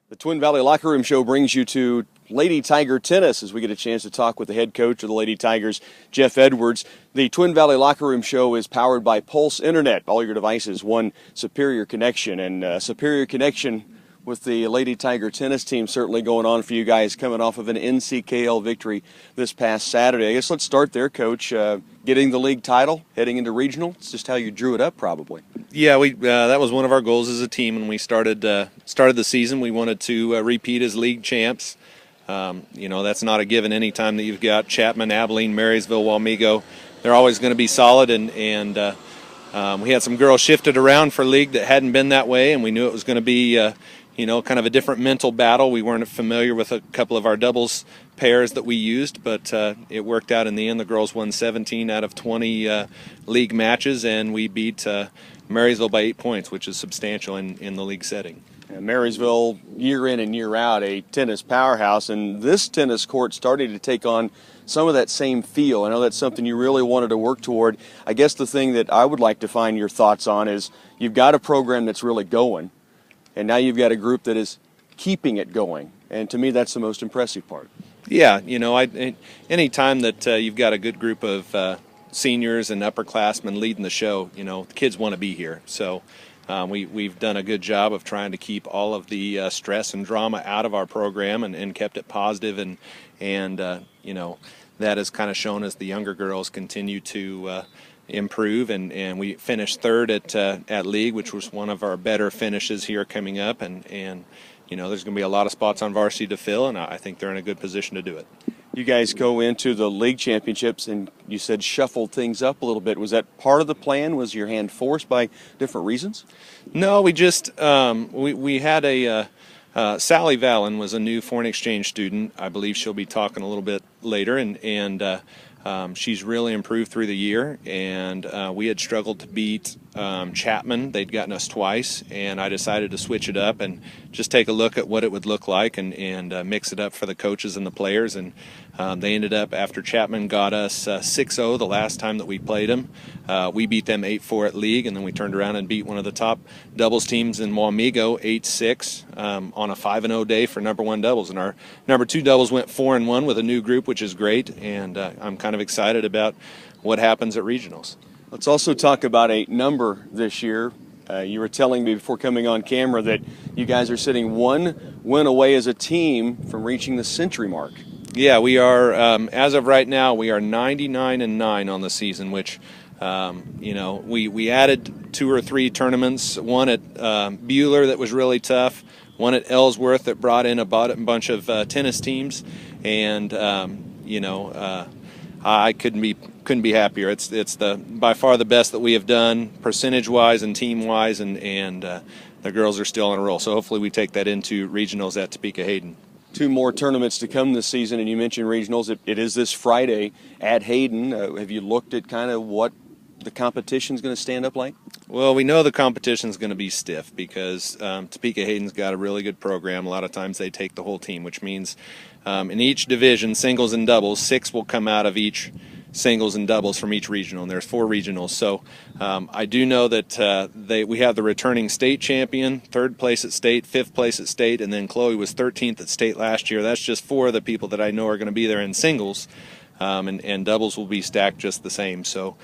The Twin Valley Locker Room Show brings you to Lady Tiger Tennis as we get a chance to talk with the head coach of the Lady Tigers, Jeff Edwards. The Twin Valley Locker Room Show is powered by Pulse Internet. All your devices, one superior connection, and superior connection with the Lady Tiger tennis team certainly going on for you guys coming off of an NCKL victory this past Saturday. I guess let's start there, Coach. Getting the league title, heading into regional, it's just how you drew it up probably. Yeah, that was one of our goals as a team when we started the season. We wanted to repeat as league champs. That's not a given any time that you've got Chapman, Abilene, Marysville, Wamego. They're always going to be solid, and we had some girls shifted around for league that hadn't been that way, and we knew it was going to be kind of a different mental battle. We weren't familiar with a couple of our doubles pairs that we used, but it worked out in the end. The girls won 17 out of 20 league matches, and we beat Marysville by 8 points, which is substantial in the league setting. Marysville, year in and year out, a tennis powerhouse, and this tennis court started to take on some of that same feel. I know that's something you really wanted to work toward. I guess the thing that I would like to find your thoughts on is you've got a program that's really going, and now you've got a group that is keeping it going, and to me that's the most impressive part. Yeah, any time that you've got a good group of seniors and upperclassmen leading the show, the kids want to be here. So we've done a good job of trying to keep all of the stress and drama out of our program and kept it positive, and that has kind of shown as the younger girls continue to improve, and we finished third at league, which was one of our better finishes here coming up, and there's going to be a lot of spots on varsity to fill, and I think they're in a good position to do it. You guys go into the league championships, and you said shuffled things up a little bit. Was that part of the plan? Was your hand forced by different reasons? No, we just we had a Sally Vallin was a new foreign exchange student. I believe she'll be talking a little bit later, and she's really improved through the year, and we had struggled to beat Chapman. They'd gotten us twice, and I decided to switch it up and just take a look at what it would look like and mix it up for the coaches and the players, and they ended up, after Chapman got us 6-0 the last time that we played them, we beat them 8-4 at league, and then we turned around and beat one of the top doubles teams in Wamego 8-6 on a 5-0 day for number one doubles, and our number two doubles went 4-1 with a new group, which is great, and I'm kind of excited about what happens at regionals. Let's also talk about a number this year. You were telling me before coming on camera that you guys are sitting one win away as a team from reaching the century mark. Yeah, we are, as of right now, we are 99-9 on the season, which, we added 2 or 3 tournaments, one at Buhler that was really tough, one at Ellsworth that brought in a bunch of tennis teams, and, I couldn't be happier. It's by far the best that we have done, percentage-wise and team-wise, and the girls are still on a roll. So hopefully we take that into regionals at Topeka Hayden. 2 more tournaments to come this season, and you mentioned regionals. It is this Friday at Hayden. Have you looked at kind of what the competition's going to stand up like? Well, we know the competition's going to be stiff because Topeka Hayden's got a really good program. A lot of times they take the whole team, which means in each division, singles and doubles, 6 will come out of each singles and doubles from each regional, and there's 4 regionals. So I do know that we have the returning state champion, 3rd place at state, 5th place at state, and then Chloe was 13th at state last year. That's just 4 of the people that I know are going to be there in singles, and doubles will be stacked just the same. So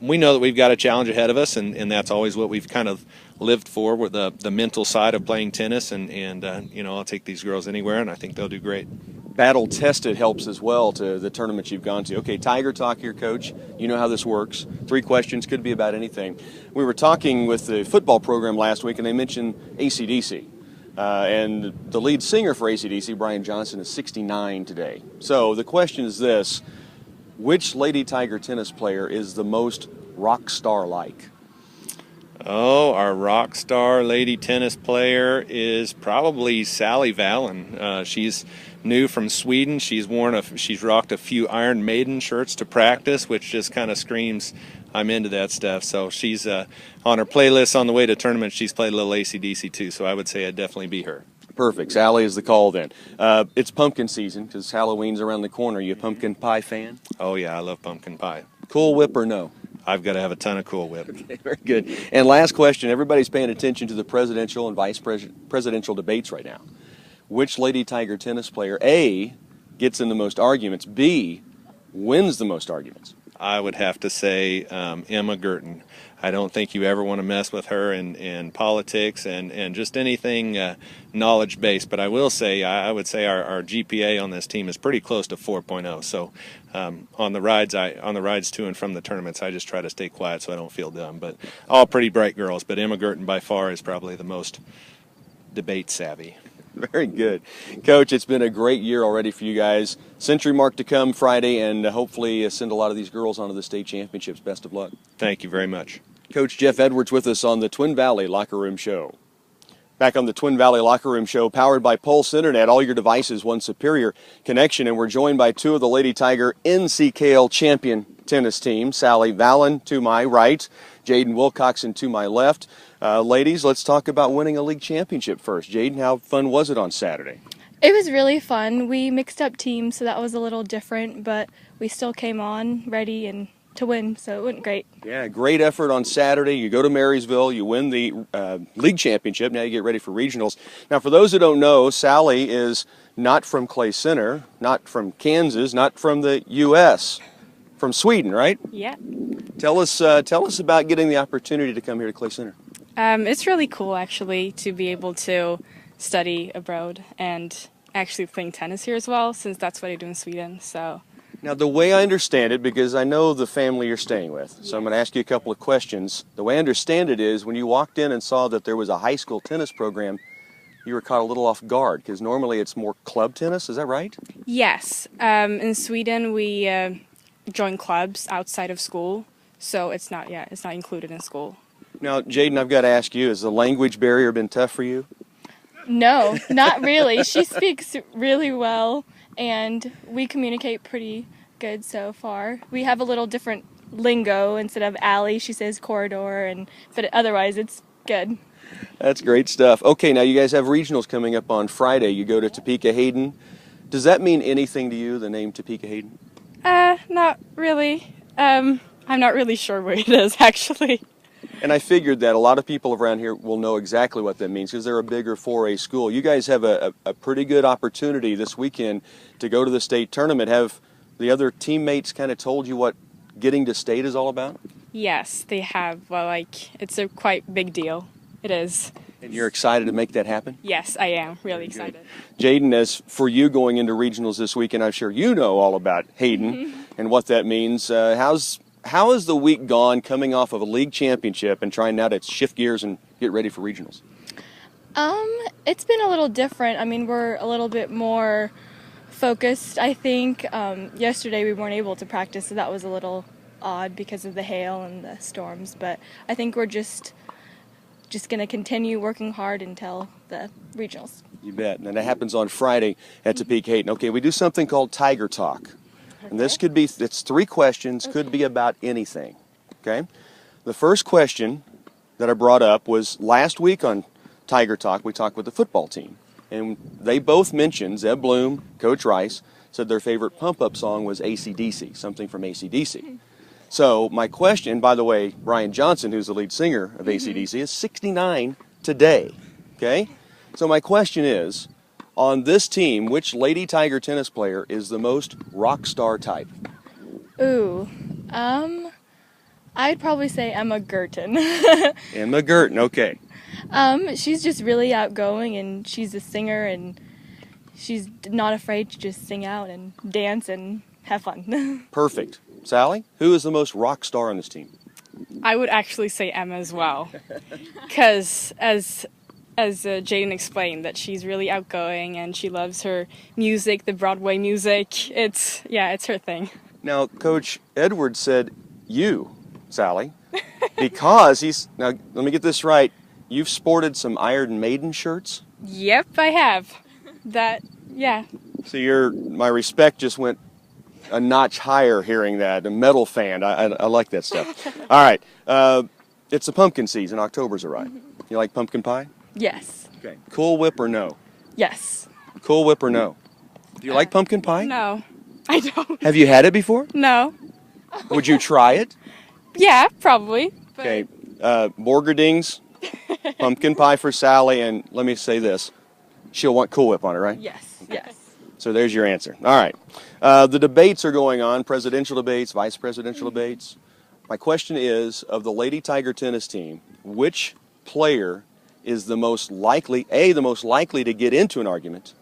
we know that we've got a challenge ahead of us, and that's always what we've kind of lived for, with the mental side of playing tennis, and I'll take these girls anywhere, and I think they'll do great. Battle tested helps as well to the tournaments you've gone to. Okay, Tiger Talk here, Coach. You know how this works. 3 questions, could be about anything. We were talking with the football program last week, and they mentioned AC/DC. And the lead singer for AC/DC, Brian Johnson, is 69 today. So the question is this: which Lady Tiger tennis player is the most rock star-like? Oh, our rock star lady tennis player is probably Sally Vallin. She's new from Sweden. She's rocked a few Iron Maiden shirts to practice, which just kind of screams I'm into that stuff. So she's on her playlist on the way to tournaments. She's played a little AC/DC too, so I would say I'd definitely be her. Perfect. Sally is the call then. It's pumpkin season because Halloween's around the corner. You a pumpkin pie fan? Oh yeah, I love pumpkin pie. Cool Whip or no? I've got to have a ton of Cool Whip. Okay, very good. And last question, everybody's paying attention to the presidential and vice presidential debates right now. which Lady Tiger tennis player, A, gets in the most arguments, B, wins the most arguments? I would have to say Emma Girton. I don't think you ever want to mess with her in politics and just anything knowledge-based. But I will say, I would say our GPA on this team is pretty close to 4.0. So on the rides to and from the tournaments, I just try to stay quiet so I don't feel dumb. But all pretty bright girls. But Emma Girton by far is probably the most debate savvy. Very good. Coach, it's been a great year already for you guys. Century mark to come Friday, and hopefully send a lot of these girls onto the state championships. Best of luck. Thank you very much. Coach Jeff Edwards with us on the Twin Valley Locker Room Show. Back on the Twin Valley Locker Room Show, powered by Pulse Internet, all your devices, one superior connection, and we're joined by two of the Lady Tiger NCKL champion tennis team, Sally Vallin to my right, Jaden Wilcoxson to my left. Ladies, let's talk about winning a league championship first. Jaden, how fun was it on Saturday? It was really fun. We mixed up teams, so that was a little different, but we still came on ready and to win, so it went great. Yeah, great effort on Saturday. You go to Marysville, you win the league championship. Now you get ready for regionals. Now, for those who don't know, Sally is not from Clay Center, not from Kansas, not from the U.S., from Sweden, right? Yeah. Tell us about getting the opportunity to come here to Clay Center. It's really cool, actually, to be able to study abroad and actually playing tennis here as well, since that's what I do in Sweden. So. Now, the way I understand it, because I know the family you're staying with, so I'm going to ask you a couple of questions. The way I understand it is when you walked in and saw that there was a high school tennis program, you were caught a little off guard, because normally it's more club tennis. Is that right? Yes. In Sweden, we join clubs outside of school, so it's not included in school. Now, Jaden, I've got to ask you, has the language barrier been tough for you? No, not really. She speaks really well, and we communicate pretty good so far. We have a little different lingo. Instead of alley, she says corridor, but otherwise it's good. That's great stuff. Okay, now you guys have regionals coming up on Friday. You go to Topeka Hayden. Does that mean anything to you, the name Topeka Hayden? Not really. I'm not really sure where it is, actually. And I figured that a lot of people around here will know exactly what that means because they're a bigger 4A school. You guys have a pretty good opportunity this weekend to go to the state tournament. Have the other teammates kind of told you what getting to state is all about? Yes, they have. Well, it's a quite big deal. It is. And you're excited to make that happen? Yes, I am. Really excited. Jaden, as for you going into regionals this weekend, I'm sure you know all about Hayden and what that means. How has the week gone coming off of a league championship and trying now to shift gears and get ready for regionals? It's been a little different. I mean, we're a little bit more focused, I think. Yesterday we weren't able to practice, so that was a little odd because of the hail and the storms. But I think we're just going to continue working hard until the regionals. You bet. And that happens on Friday at Topeka Hayden. Okay, we do something called Tiger Talk. And this could be, it's 3 questions, could be about anything, okay? The first question that I brought up was last week on Tiger Talk, we talked with the football team. And they both mentioned, Zeb Bloom, Coach Rice, said their favorite pump-up song was AC/DC, something from AC/DC. So my question, by the way, Brian Johnson, who's the lead singer of AC/DC, is 69 today, okay? So my question is, on this team, which Lady Tiger tennis player is the most rock star type? Ooh, I'd probably say Emma Girton. Emma Girton, okay. She's just really outgoing, and she's a singer, and she's not afraid to just sing out and dance and have fun. Perfect. Sally, who is the most rock star on this team? I would actually say Emma as well, because as Jaden explained, that she's really outgoing and she loves her music, the Broadway music. It's her thing. Now, Coach Edwards said you, Sally, because now let me get this right. You've sported some Iron Maiden shirts? Yep, I have. So my respect just went a notch higher hearing that. A metal fan. I like that stuff. All right. It's the pumpkin season. October's arrived. You like pumpkin pie? Yes. Okay. Cool Whip or no? Yes. Cool Whip or no? Do you like pumpkin pie? No, I don't. Have you had it before? No. Would you try it? Yeah, probably. Okay. Borgerdings, pumpkin pie for Sally, and let me say this. she'll want Cool Whip on it, right? Yes, yes. So there's your answer. All right. The debates are going on, presidential debates, vice presidential debates. My question is, of the Lady Tiger tennis team, which player is the most likely, A, the most likely to get into an argument,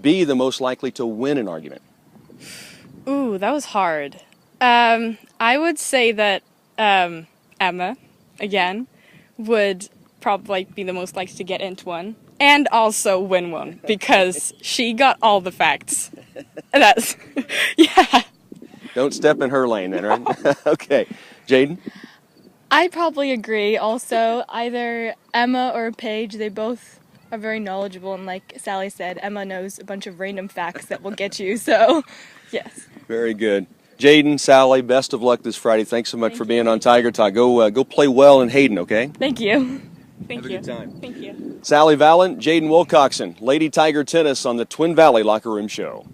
B, the most likely to win an argument? Ooh, that was hard. I would say that Emma, again, would probably be the most likely to get into one and also win one because she got all the facts. That's, yeah. Don't step in her lane then, right? Okay. Jaden? I'd probably agree also. Either Emma or Paige, they both are very knowledgeable, and like Sally said, Emma knows a bunch of random facts that will get you, so yes. Very good. Jaden, Sally, best of luck this Friday. Thanks so much for being on Tiger Talk. Go play well in Hayden, okay? Thank you. Thank Have you. a good time. Thank you. Sally Vallin, Jaden Wilcoxson, Lady Tiger Tennis on the Twin Valley Locker Room Show.